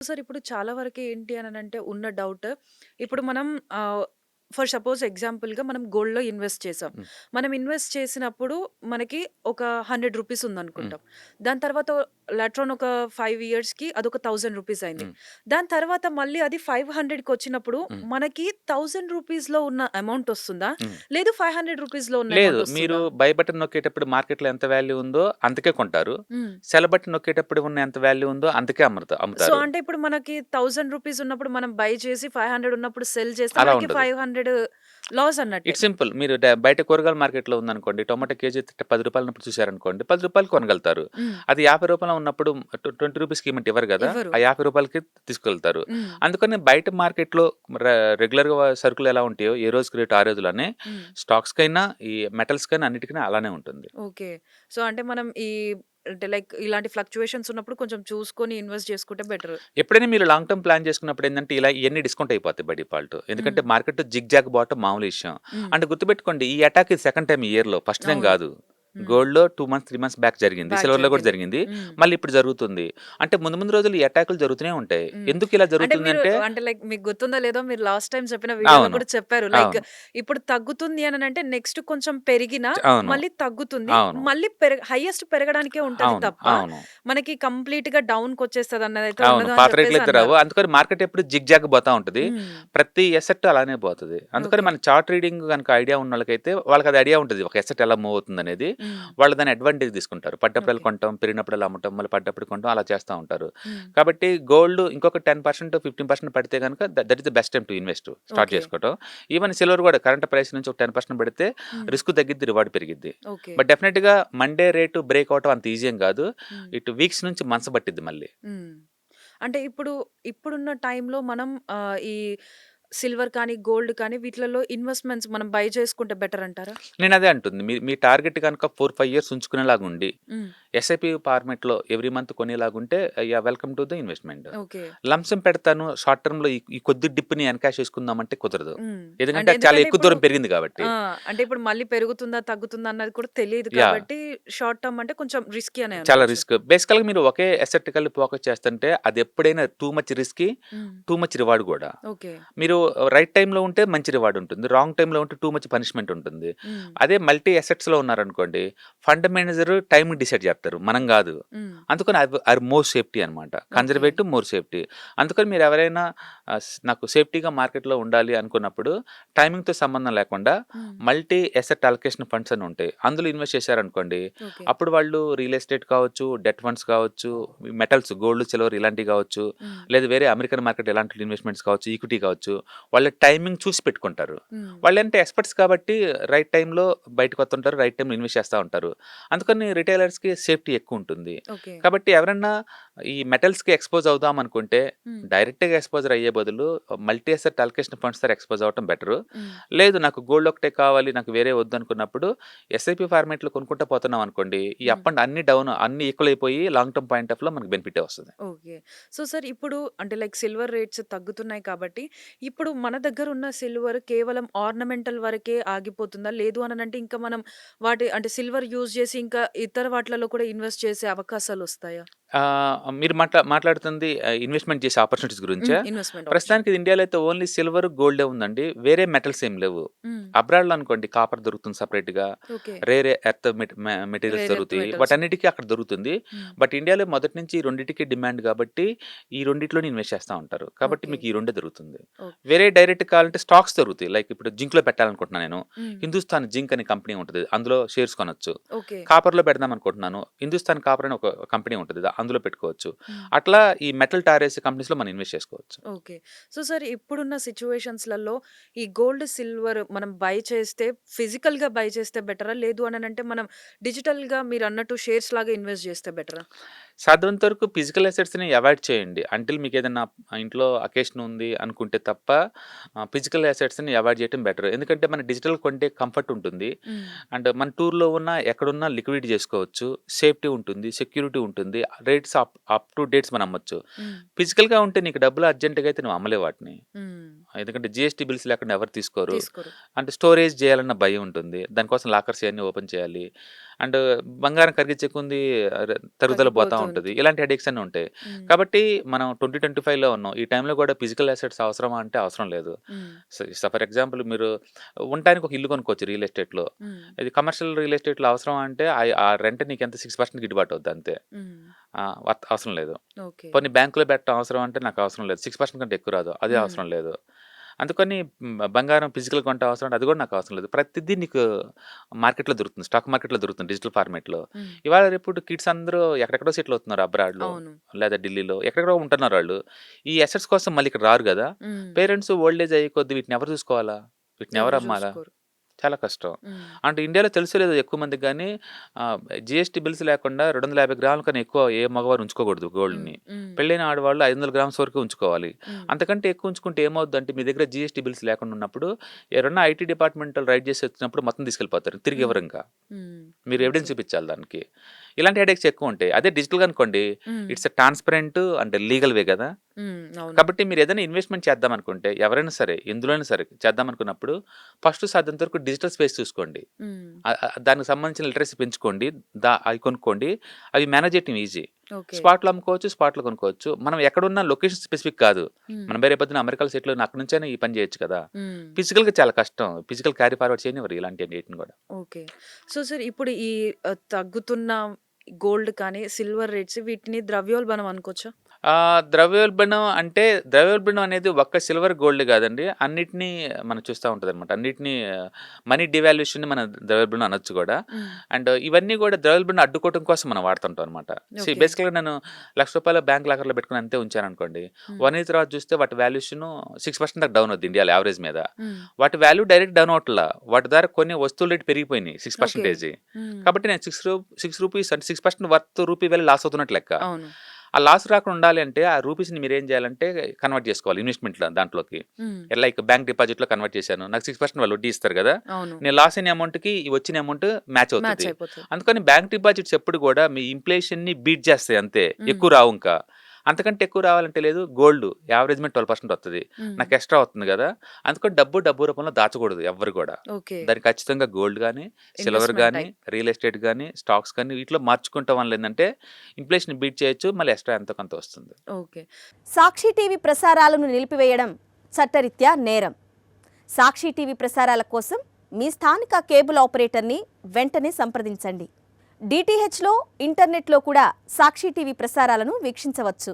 Sir ఇప్పుడు చాలా వరకు ఏంటి అననంటే ఉన్న డౌట్ ఇప్పుడు మనం ఫర్ సపోజ్ ఎగ్జాంపుల్‌గా మనం గోల్డ్‌లో ఇన్వెస్ట్ చేసాం. హ్మ్. మనం ఇన్వెస్ట్ చేసినప్పుడు మనకి ఒక రూ. 100 హ్మ్. ఉందనుకుంటాం. దాని తర్వాత లాటర్ ఆన్ ఒక 5 ఇయర్స్‌కి అదొక రూ. 1000 అయింది. హ్మ్. దాని తర్వాత మళ్ళీ అది 500కొచ్చినప్పుడు హ్మ్. మనకి రూ. 1000లో ఉన్న అమౌంట్ ఒస్తుందా? హ్మ్. లేదు రూ. 500లో ఉన్న లేదు. అమౌంట్ మీరు ఒస్తుందా? బై బటన్ నొక్కేటప్పుడు మార్కెట్‌లో ఎంత వాల్యూ ఉందో అంతకే కొంటారు. హ్మ్. సెల్ బటన్ నొక్కేటప్పుడు ఉన్న ఎంత వాల్యూ ఉందో అంతకే సో, అమ్ముతారు. అంటే ఇప్పుడు మనకి రూ. 1000 ఉన్నప్పుడు మనం బై చేసి 500 ఉన్నప్పుడు సెల్ చేస్తే అలా మనకి ఉండదు. 500 లాస్ అన్నట్టే. It's simple. మీరు బయట కూరగాయల మార్కెట్‌లో ఉందనుకోండి. టొమాటో కేజీ రూ. 10 ఉన్నప్పుడు చూసారనుకోండి. రూ. 10 కొనగలుగుతారు. హ్మ్. అది రూ. 50 ఉన్నప్పుడు రూ. 20కి ఇవ్వమంటే ఇవ్వరు గదా! ఇవ్వరు. ఆ రూ. 50కి తీసుకెళ్తారు. హ్మ్. అందుకని బయట మార్కెట్‌లో రెగ్యులర్‌గా సరుకులు ఎలా ఉంటాయో ఏ రోజుకి రేటు ఆ రోజులోనే హ్మ్. స్టాక్స్‌కైనా, ఈ మెటల్స్‌కైనా అన్నిటికైనా అలానే ఉంటుంది. ఓకే. సో, అంటే మనం అంటే లైక్ ఇలాంటి ఫ్లక్చుయేషన్స్ ఉన్నప్పుడు కొంచెం చూసుకొని ఇన్వెస్ట్ చేసుకుంటే బెటర్. ఎప్పుడైనా మీరు లాంగ్ టర్మ్ ప్లాన్ చేసుకున్నప్పుడు ఏందంటే, ఇలా ఇయన్నీ డిస్కౌంట్ అయిపోతాయి బై డిఫాల్ట్. హ్మ్. ఎందుకంటే మార్కెట్ జిగ్‌జాగ్ పోవటం మామూలు విషయం. హ్మ్. అండ్ గుర్తుపెట్టుకోండి ఈ అటాక్ ఇది సెకండ్ టైమ్ ఈ ఇయర్‌లో. ఫస్ట్ టైమ్ అవును. గాదు. హ్మ్. గోల్డ్‌లో 2 మంత్స్, 3 మంత్స్ బ్యాక్ జరిగింది. బ్యాక్ సిల్వర్‌లో కూడా జరిగింది. జరిగింది. హ్మ్. మళ్ళీ ఇప్పుడు జరుగుతుంది. అంటే ముందు ముందు రోజులు ఈ అటాకులు జరుగుతూనే ఉంటాయి. హ్మ్. ఎందుకు ఇలా అంటే మీరు జరుగుతుందంటే అంటే లైక్ మీకు గుర్తుందో లేదో మీరు లాస్ట్ టైమ్ చెప్పిన వీడియోలో అవును. కూడా చెప్పారు. లైక్ అవును. ఇప్పుడు తగ్గుతుంది అననంటే నెక్స్ట్ కొంచెం పెరిగినా అవును. మళ్ళీ తగ్గుతుంది. అవును. మళ్ళీ హైయెస్ట్ పెరగడానికే ఉంటది అవును. తప్ప, అవును. మనకి కంప్లీట్‌గా డౌన్‌కొచ్చేస్తదన్నదైతే అవును. ఉండదు అని పాత చెప్పేసి రేట్లయితే రావు. అన్నారు. అందుకని మార్కెట్ ఎప్పుడు జిగ్‌జాగ్ పోతా ఉంటది. హ్మ్. ప్రతి ఎసెట్ అలానే పోతది. అందుకని ఓకే. మన చార్ట్ రీడింగ్ గనుక ఐడియా ఉన్నోళ్ళకైతే వాళ్ళకది ఐడియా ఉంటది. ఒక ఎసెట్ ఎలా మూవ్ అవుతుందనేది. హ్మ్. వాళ్ళు దాన్ని అడ్వాంటేజ్ తీసుకుంటారు. పడ్డప్పుడల్లా ఓకే. కొంటాం, పెరిగినప్పుడల్లా అమ్మటం, మళ్ళీ పడ్డప్పుడు కొంటాం అలా చేస్తా ఉంటారు. హ్మ్. కాబట్టి గోల్డ్ ఇంకొక 10%, 15% పడితే గనుక that is the best time to invest start okay. చేసుకోవటం. ఈవెన్ సిల్వర్ గూడా కరెంట్ ప్రైస్ నుంచి ఒక 10% పడితే హ్మ్. రిస్క్ తగ్గిద్ది, రివార్డ్ పెరిగిద్ది. ఓకే. బట్ డెఫినెట్‌గా మండే రేటు బ్రేక్ అవ్వటం అంత ఈజీ ఏం గాదు. హ్మ్. ఇటు వీక్స్ నుంచి మంత్స్ పట్టిద్ది మళ్ళీ. హ్మ్. అంటే ఇప్పుడున్న టైంలో మనం ఈ సిల్వర్ కానీ, గోల్డ్ కానీ వీటిలలో ఇన్వెస్ట్‌మెంట్స్ మనం బై చేసుకుంటే బెటర్ అంటారా? నేనదే అంటుంది. మీ మీ టార్గెట్ గనుక 4, 5 ఇయర్స్ ఉంచుకునేలాగుండి, హ్మ్. ఎస్ఐపి ఫార్మాట్‌లో ఎవ్రీ మంత్ కొనేలాగుంటే yeah! Welcome to the investment. Okay. Lump sum పెడతాను షార్ట్ టర్మ్‌లో ఈ ఈ కొద్ది డిప్‌ని ఎన్‌కాష్ చేసుకుందామంటే కుదరదు. హ్మ్. ఎందుకంటే అంటే అది చాలా ఎందుకంటే ఎక్కువ ఇప్పుడు దూరం పెరిగింది కాబట్టి. అంటే ఇప్పుడు మళ్ళీ పెరుగుతుందా? తగ్గుతుందా? అన్నది కూడా తెలీదు యాహ్! కాబట్టి షార్ట్ టర్మ్ అంటే కొంచెం రిస్కీ అనే చాలా అనుకోవచ్చు. రిస్క్. బేసికల్‌గా మీరు ఒకే అసెట్ కలిపి ఫోకస్ చేస్తుంటే అదెప్పుడైనా టూ మచ్ రిస్కీ, హ్మ్. టూ మచ్ రివార్డ్ గూడా. ఓకే. మీరు రైట్ టైమ్‌లో ఉంటే మంచి రివార్డ్ ఉంటుంది. రాంగ్ టైమ్‌లో ఉంటే టూ మచ్ పనిష్మెంట్ ఉంటుంది. హ్మ్. అదే మల్టీ అసెట్స్‌లో ఉన్నారనుకోండి, ఫండ్ మేనేజర్ టైమ్‌ని డిసైడ్ జేత్తారు. మనం గాదు. హ్మ్. అందుకని అవి మోర్ సేఫ్టీ అనమాట. ఓకే. Conservative, more safety. అందుకని మీరెవరైనా నాకు సేఫ్టీగా మార్కెట్‌లో ఉండాలి అనుకున్నప్పుడు టైమింగ్‌తో సంబంధం లేకుండా హ్మ్. మల్టీ అసెట్ అలొకేషన్ ఫండ్స్ అని ఉంటాయి. అందులో ఇన్వెస్ట్ చేశారనుకోండి, ఓకే. అప్పుడు వాళ్ళు రియల్ ఎస్టేట్ కావచ్చు, డెట్ ఫండ్స్ కావచ్చు, మెటల్స్ గోల్డ్, సిల్వర్ ఇలాంటివి కావచ్చు, హ్మ్. లేదు వేరే అమెరికన్ మార్కెట్ ఎలాంటి ఇన్వెస్ట్‌మెంట్స్ కావచ్చు, ఈక్విటీ కావచ్చు, వాళ్ళ టైమింగ్ చూసి పెట్టుకుంటారు. హ్మ్. వాళ్ళంటే ఎక్స్‌పర్ట్స్ కాబట్టి రైట్ టైమ్‌లో బయటకొస్తుంటారు. రైట్ టైమ్‌లో ఇన్వెస్ట్ చేస్తా ఉంటారు. అందుకని రిటైలర్స్‌కి సేఫ్టీ ఎక్కువుంటుంది. ఓకే. కాబట్టి ఎవరన్నా ఈ మెటల్స్‌కి ఎక్స్‌పోజ్ అవుదాం అనుకుంటే, హ్మ్. డైరెక్ట్‌గా ఎక్స్‌పోజర్ అయ్యే బదులు మల్టీ అసెట్ అలొకేషన్ ఫండ్స్ దగ్గర ఎక్స్‌పోజ్ అవ్వటం బెటరు. హ్మ్. లేదు నాకు గోల్డ్ ఒకటే కావాలి, నాకు వేరే వద్దనుకున్నప్పుడు ఎస్ఐపి ఫార్మాట్‌లో కొనుక్కుంటా పోతున్నామనుకోండి, ఈ హ్మ్. అప్ అండ్ అన్ని డౌన్ అన్ని ఈక్వల్ అయిపోయి లాంగ్ టర్మ్ పాయింట్ ఆఫ్‌లో మనకు బెనిఫిటే వస్తది. ఓకే. సో, సార్ ఇప్పుడు అంటే లైక్ సిల్వర్ రేట్స్ తగ్గుతున్నాయి కాబట్టి, ఇప్పుడు మన దగ్గరున్న సిల్వర్ కేవలం ఆర్నమెంటల్ వరకే ఆగిపోతుందా? లేదు అననంటే ఇంకా మనం అంటే సిల్వర్ యూజ్ చేసి ఇంకా ఇతర వాటిలలో కూడా ఇన్వెస్ట్ చేసే అవకాశాలొస్తాయా? మీరు మాట్లాడుతుంది ఇన్వెస్ట్‌మెంట్ చేసే ఆపర్చునిటీస్ గురించా? ఇన్వెస్ట్‌మెంట్ ప్రస్తుతానికి ఆపర్చునిటీ. ఇది ఇండియాలో అయితే ఓన్లీ సిల్వర్, గోల్డే ఉందండి. వేరే మెటల్స్ ఏమి లేవు. హ్మ్. అబ్రాడ్‌లో అనుకోండి కాపర్ దొరుకుతుంది సెపరేట్‌గా. Okay. Rare earth materials rare earth దొరుకుతాయి. మెటల్స్. వాటన్నిటికి అక్కడ దొరుకుతుంది. హ్మ్. బట్ ఇండియాలో మొదటి నుంచి ఈ రెండిటికి డిమాండ్ కాబట్టి, ఈ రెండిట్లోనే ఇన్వెస్ట్ చేస్తా ఉంటారు. కాబట్టి ఓకే. మీకు ఈ రెండే దొరుకుతుంది. ఓకే. వేరే డైరెక్ట్ కావాలంటే స్టాక్స్ దొరుకుతాయి. లైక్ ఇప్పుడు జింక్‌లో పెట్టాలనుకుంటున్నా నేను. హ్మ్. హిందుస్థాన్ జింక్ అనే కంపెనీ ఉంటది. అందులో షేర్స్ కొనొచ్చు. ఓకే. కాపర్‌లో పెడదాం అనుకుంటున్నాను. హిందుస్థాన్ కాపర్ అని ఒక కంపెనీ ఉంటది. అందులో పెట్టుకోవచ్చు. హ్మ్. అట్లా ఈ మెటల్ టారేసే కంపెనీస్‌లో మనం ఇన్వెస్ట్ చేసుకోవచ్చు. ఓకే. సో, సార్ ఇప్పుడున్న సిట్యుయేషన్స్‌లలో ఈ గోల్డ్, సిల్వర్ మనం బై చేస్తే ఫిజికల్‌గా బై చేస్తే బెటరా? లేదు అననంటే మనం డిజిటల్‌గా మీరన్నట్టు షేర్స్ లాగా ఇన్వెస్ట్ చేస్తే బెటరా? సాధ్యమైనంత వరకు ఫిజికల్ అసెట్స్‌ని అవాయిడ్ చేయండి. అంటిల్ మీకేదన్నా ఇంట్లో అకేషన్ ఉంది అనుకుంటే తప్ప ఫిజికల్ అసెట్స్‌ని అవాయిడ్ చేయటం బెటర్. ఎందుకంటే మన డిజిటల్ కొంటే కంఫర్ట్ ఉంటుంది. హ్మ్. అండ్ మన టూర్‌లో ఉన్నా, ఎక్కడున్నా లిక్విడిటీ చేసుకోవచ్చు. సేఫ్టీ ఉంటుంది. సెక్యూరిటీ ఉంటుంది. రేట్స్ అప్ టు డేట్స్ మనం అమ్మొచ్చు. హ్మ్. ఫిజికల్‌గా ఉంటే నీకు డబ్బులు అర్జెంట్‌గా అయితే నువ్వు అమ్మలేవు వాటిని. హ్మ్. ఎందుకంటే జీఎస్టీ బిల్స్ లేకుండా ఎవరు తీసుకోరు. తీసుకోరు. అంటే స్టోరేజ్ చేయాలన్న భయం ఉంటుంది. దానికోసం లాకర్స్ ఇయన్నీ ఓపెన్ చేయాలి. అండ్ బంగారం కరిగించే కొంది తరుగుదల పోతా తగ్గిపోతూ ఉంటది. ఉంటుంది. ఇలాంటి హెడేక్స్ అన్నీ ఉంటాయి. హ్మ్. కాబట్టి మనం 2025లో ఉన్నాం. ఈ టైంలో కూడా ఫిజికల్ అసెట్స్ అవసరమా అంటే అవసరం లేదు. హ్మ్. ఫర్ ఎగ్జాంపుల్ మీరు ఉండటానికి ఒక ఇల్లు కొనుక్కోవచ్చు రియల్ ఎస్టేట్‌లో. హ్మ్. ఇది కమర్షియల్ రియల్ ఎస్టేట్‌లో అవసరమా అంటే ఆ రెంట్ నీకెంత 6% గిట్టుబాటు అవుద్ది అంతే. హ్మ్. అవసరం లేదు. ఓకే. పోనీ బ్యాంక్‌లో పెట్టడం అవసరం అంటే నాకు అవసరం లేదు. 6% కంటే ఎక్కువ రాదు. అది హ్మ్. అవసరం లేదు. అందుకని బంగారం ఫిజికల్ కొంటే అవసరం అంటే అది కూడా నాకు అవసరం లేదు. ప్రతిదీ నీకు మార్కెట్‌లో దొరుకుతుంది. స్టాక్ మార్కెట్‌లో దొరుకుతుంది డిజిటల్ ఫార్మాట్‌లో. హ్మ్. ఇవాళ రేపు కిడ్స్ అందరూ ఎక్కడెక్కడో సెటిల్ అవుతున్నారు అబ్రాడ్‌లో అవును. లేదా ఢిల్లీలో ఎక్కడెక్కడో ఉంటున్నారు ఆళ్ళు. ఈ అసెట్స్ కోసం మళ్ళీ ఇక్కడ రారు గదా! హ్మ్. పేరెంట్స్ ఓల్డ్ ఏజ్ అయ్యే కొద్దీ వీటిని ఎవరు చూసుకోవాలా? వీటిని ఎవరు ఎవరు అమ్మాలా? జూసుకోరు. చాలా కష్టం. హ్మ్. అంటే ఇండియాలో తెలుసో లేదో ఎక్కువ మందికి గానీ జీఎస్టీ బిల్స్ లేకుండా 250 గ్రాముల కన్నా ఎక్కువ ఏ మగవారు ఉంచుకోకూడదు హ్మ్. గోల్డ్‌ని. హ్మ్. పెళ్ళైన ఆడవాళ్ళు 500 గ్రామ్స్ వరకు ఉంచుకోవాలి. హ్మ్. అంతకంటే ఎక్కువ ఉంచుకుంటే ఏమవుద్దంటే మీ దగ్గర జీఎస్టీ బిల్స్ లేకుండా ఉన్నప్పుడు ఎవరన్నా ఐటీ డిపార్ట్‌మెంటోళ్ళు రైడ్ చేసి వచ్చినప్పుడు మొత్తం తీసుకెళ్ళిపోతారు. తిరిగి హ్మ్. ఇవ్వరింక. హ్మ్. మీరు ఓకే. ఎవిడెన్స్ చూపించాలి దానికి. ఇలాంటి హెడేక్స్ ఎక్కువుంటాయి. అదే డిజిటల్‌గా అనుకోండి హ్మ్. ఇట్స్ ట్రాన్స్‌పరెంట్ అండ్ లీగల్ వే గదా! హ్మ్. అవును. కాబట్టి మీరేదైనా ఇన్వెస్ట్‌మెంట్ చేద్దామనుకుంటే, ఎవరైనా సరే, ఎందులోనైనా సరే చేద్దామనుకున్నప్పుడు ఫస్ట్ సాధ్యమైనంత వరకు డిజిటల్ స్పేస్ చూసుకోండి. హ్మ్. దానికి సంబంధించిన లిటరసీ పెంచుకోండి. అయి కొనుక్కోండి. అవి మేనేజ్ చేయటం ఈజీ. ఓకే. స్పాట్‌లో అమ్ముకోవచ్చు, స్పాట్‌లో కొనుక్కోవచ్చు. మనం ఎక్కడున్నా లొకేషన్ స్పెసిఫిక్ కాదు. హ్మ్. మనం రేపొద్దున అమెరికాలో సెటిల్ అయిన అక్కడి నుంచైనా ఈ పని చేయొచ్చు కదా! హ్మ్. ఫిజికల్‌గా చాలా కష్టం. ఫిజికల్ క్యారీ ఫార్వర్డ్ చేయనివ్వరు ఇలాంటియన్నిటిని గూడా. ఓకే. సో, సార్ ఇప్పుడు ఈ తగ్గుతున్న గోల్డ్ కానీ, సిల్వర్ రేట్స్ వీటిని ద్రవ్యోల్బణం అనుకోవచ్చా? ద్రవ్యోల్బణం అంటే, ద్రవ్యోల్బణం అనేది ఒక్క సిల్వర్, గోల్డ్ గాదండి. అన్నిటిని మనం చూస్తా ఉంటదనమాట. అన్నిటిని మనీ డివాల్యూషన్‌ని మనం ద్రవ్యోల్బణం అనొచ్చు గూడా. హ్మ్. అండ్ ఇవన్నీ గూడా ద్రవ్యోల్బణం అడ్డుకోవడం కోసం మనం వాడుతుంటాం అనమాట. ఓకే. బేసికల్‌గా నేను రూ. 1,00,000 బ్యాంక్ లాకర్‌లో పెట్టుకొని అంతే ఉంచాననుకోండి. హ్మ్. 1 ఇయర్ తర్వాత చూస్తే వాటి వాల్యుయేషను 6% దాకా డౌన్ అవుద్ది ఇండియాలో యావరేజ్ మీద. హ్మ్. వాటి వాల్యూ డైరెక్ట్ డౌన్ అవ్వట్లా. వాటి ద్వారా కొన్ని వస్తువుల రేట్ పెరిగిపోయినాయి ఓకే. 6%. హ్మ్. కాబట్టి నేను రూ. 6 అంటే 6% వర్త్ రూపీ వాల్యూ లాస్ అవుతున్నట్టు లెక్క. అవును. ఆ లాస్ రాకుండా ఉండాలి అంటే, ఆ రూపీస్‌ని మీరేం చేయాలంటే కన్వర్ట్ చేసుకోవాలి ఇన్వెస్ట్‌మెంట్‌ల దాంట్లోకి. హ్మ్. లైక్ బ్యాంక్ డిపాజిట్‌లో కన్వర్ట్ చేశాను. నాకు 6% వాళ్ళు వడ్డీ ఇస్తారు గదా! అవును. నేను లాస్ అయిన అమౌంట్‌కి ఈ వచ్చిన అమౌంట్ మ్యాచ్ మ్యాచ్ అవుతది. అయిపోతది. అందుకని బ్యాంక్ డిపాజిట్స్ ఎప్పుడు గూడా మీ ఇన్‌ఫ్లేషన్‌ని బీట్ చేస్తాయి అంతే. హ్మ్. ఎక్కువ రావు ఇంకా. అంతకంటే ఎక్కువ రావాలంటే లేదు. గోల్డ్ యావరేజ్‌మెంట్ 12% వత్తది. హ్మ్. నాకు ఎక్స్‌ట్రా వస్తుంది గదా! అందుకని డబ్బు రూపంలో దాచకూడదు ఎవ్వరు గూడా. ఓకే. దాన్ని ఖచ్చితంగా గోల్డ్ గాని, సిల్వర్ ఇన్వెస్ట్‌మెంట్ గాని, టైప్. రియల్ ఎస్టేట్ గాని, స్టాక్స్ గాని వీటిలో మార్చుకోవటం వల్ల ఏందంటే ఇన్‌ఫ్లేషన్‌ని బీట్ చేయొచ్చు. మళ్ళీ ఎక్స్‌ట్రా ఎంతో కొంత వస్తుంది. ఓకే. సాక్షి టీవీ ప్రసారాలను నిలిపివేయడం చట్టరీత్యా నేరం. సాక్షి టీవీ ప్రసారాల కోసం మీ స్థానిక కేబుల్ ఆపరేటర్ని వెంటనే సంప్రదించండి. డిటిహెచ్లో, ఇంటర్నెట్లో కూడా సాక్షి టీవీ ప్రసారాలను వీక్షించవచ్చు.